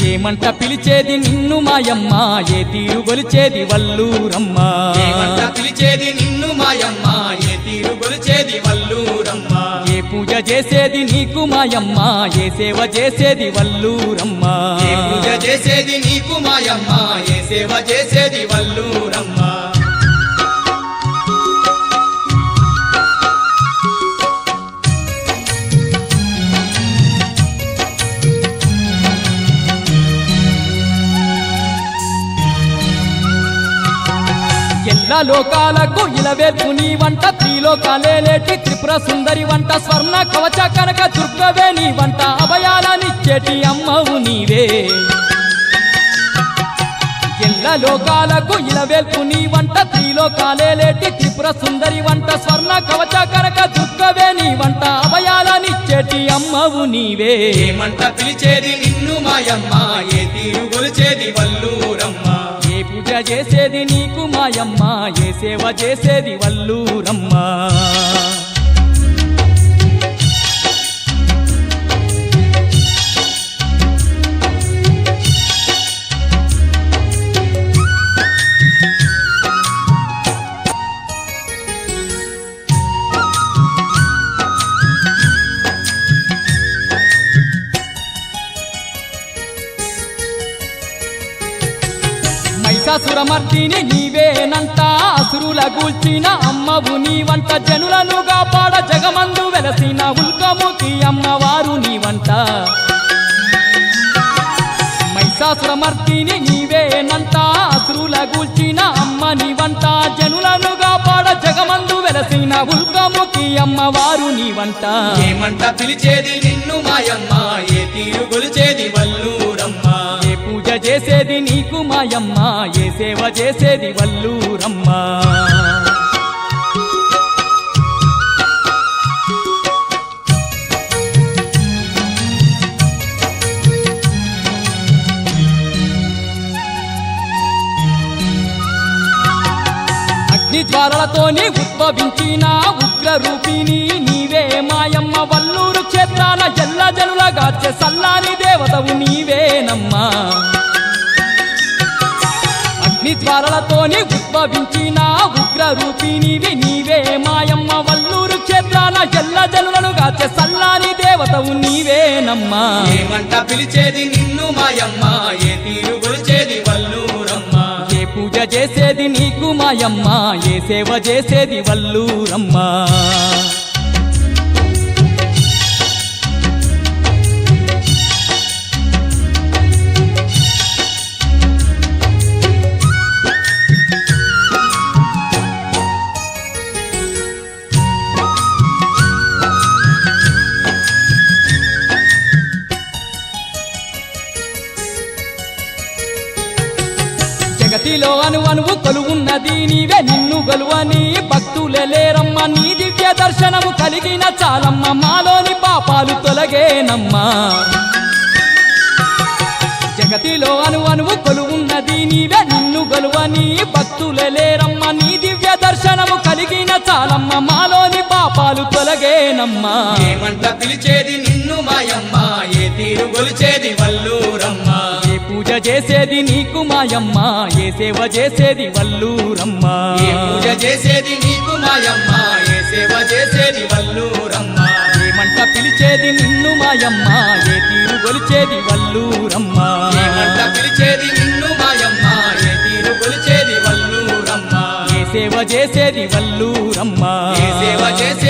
ఏమంట పిలిచేది నిన్ను మాయమ్మ ఏ తీరు గొలిచేది వల్లూరమ్మ ఏమంట పిలిచేది నిన్ను మాయమ్మ ఏ తీరు గొలిచేది వల్లూరమ్మ ఏ పూజ చేసేది నీకు మాయమ్మ ఏ సేవ చేసేది వల్లూరమ్మ ఏ పూజ చేసేది నీకు మాయమ్మ ఏ సేవ చేసేది వల్లూరమ్మ ఎల్ల లోకాలకు ఇలవేల్పు నీ వంట త్రిలోకాలేటి త్రిపుర సుందరి వంట స్వర్ణ కవచ కనక దుర్గవే నీ వంట అభయాలనిచ్చేటి అమ్మవు నీవే ఎల్ల లోకాలకు ఇలవేల్పు నీ వంట త్రిలోకాలేటి త్రిపుర సుందరి వంట స్వర్ణ కవచ కనక దుర్గవే నీ వంట అభయాలనిచ్చేటి అమ్మవు నీవే ఏమంట పిలిచేది నిన్ను మాయమ్మ ఏ తీరు గొలిచేది వల్లూరమ్మ ఏ పూజ చేసేది నీకు మాయమ్మ ఏ సేవ చేసేది వల్లూరమ్మ మహిషాసురమర్దిని నీవేనంట అసురుల గూల్చిన అమ్మవు నీ వంట జనులను కాపాడ జగమందు వెలసిన ఉల్కముఖి అమ్మవారు నీ వంట మహిషాసురమర్దిని నీవేనంట అసురుల గూల్చిన అమ్మ నీ వంట జనులను కాపాడ జగమందు వెలసిన ఉల్కముఖి అమ్మవారు నీ వంట ఏమంట పిలిచేది నిన్ను మాయమ్మ ఏ తీరు గొలిచేది వల్లూరమ్మ ఏ పూజ చేసేది నీకు మాయమ్మ ఏ సేవ చేసేది వల్లూరమ్మ అగ్ని జ్వాలలతోని ఉద్భవించిన ఉగ్ర రూపిణి నీవే మాయమ్మ వల్లూరు క్షేత్రాన ఎల్ల జనులగాచే సల్లాని దేవతవు నీవేనమ్మా అగ్ని జ్వాలలతోని ఉద్భవించిన ఉగ్ర రూపిణివి నీవే మాయమ్మ వల్లూరు క్షేత్రాన ఎల్ల జనులను గాచే సల్లాని దేవతవు నీవేనమ్మా ఏమంట పిలిచేది నిన్ను మాయమ్మ ఏ తీరు గొలిచేది వల్లూరమ్మ ఏ పూజ చేసేది నీకు మాయమ్మ ఏ సేవ చేసేది వల్లూరమ్మ జగతిలో అనువనువు కొలువున్నది నీవే నిన్ను గొలువని భక్తులే లేరమ్మ నీ దివ్య దర్శనము కలిగిన చాలమ్మ మాలోని పాపాలు తొలగేనమ్మా జగతిలో అనువనువు కొలువున్నది నీవే నిన్ను గొలువని భక్తులే లేరమ్మ నీ దివ్య దర్శనము కలిగిన చాలమ్మ మాలోని పాపాలు తొలగేనమ్మా ఏమంట పిలిచేది నిన్ను మాయమ్మ ఏ తీరు గొలిచేది వల్లూరమ్మ ఏ పూజ చేసేది నీకు మాయమ్మ ఏ సేవ చేసేది వల్లూరమ్మ ఏ పూజ చేసేది నీకు మాయమ్మ ఏ సేవ చేసేది వల్లూరమ్మ ఏమంట పిలిచేది నిన్ను మాయమ్మ ఏ తీరు గొలిచేది వల్లూరమ్మ ఏమంట పిలిచేది నిన్ను మాయమ్మ ఏ తీరు గొలిచేది వల్లూరమ్మ ఏ సేవ చేసేది వల్లూరమ్మ ఏ సేవ చేసేది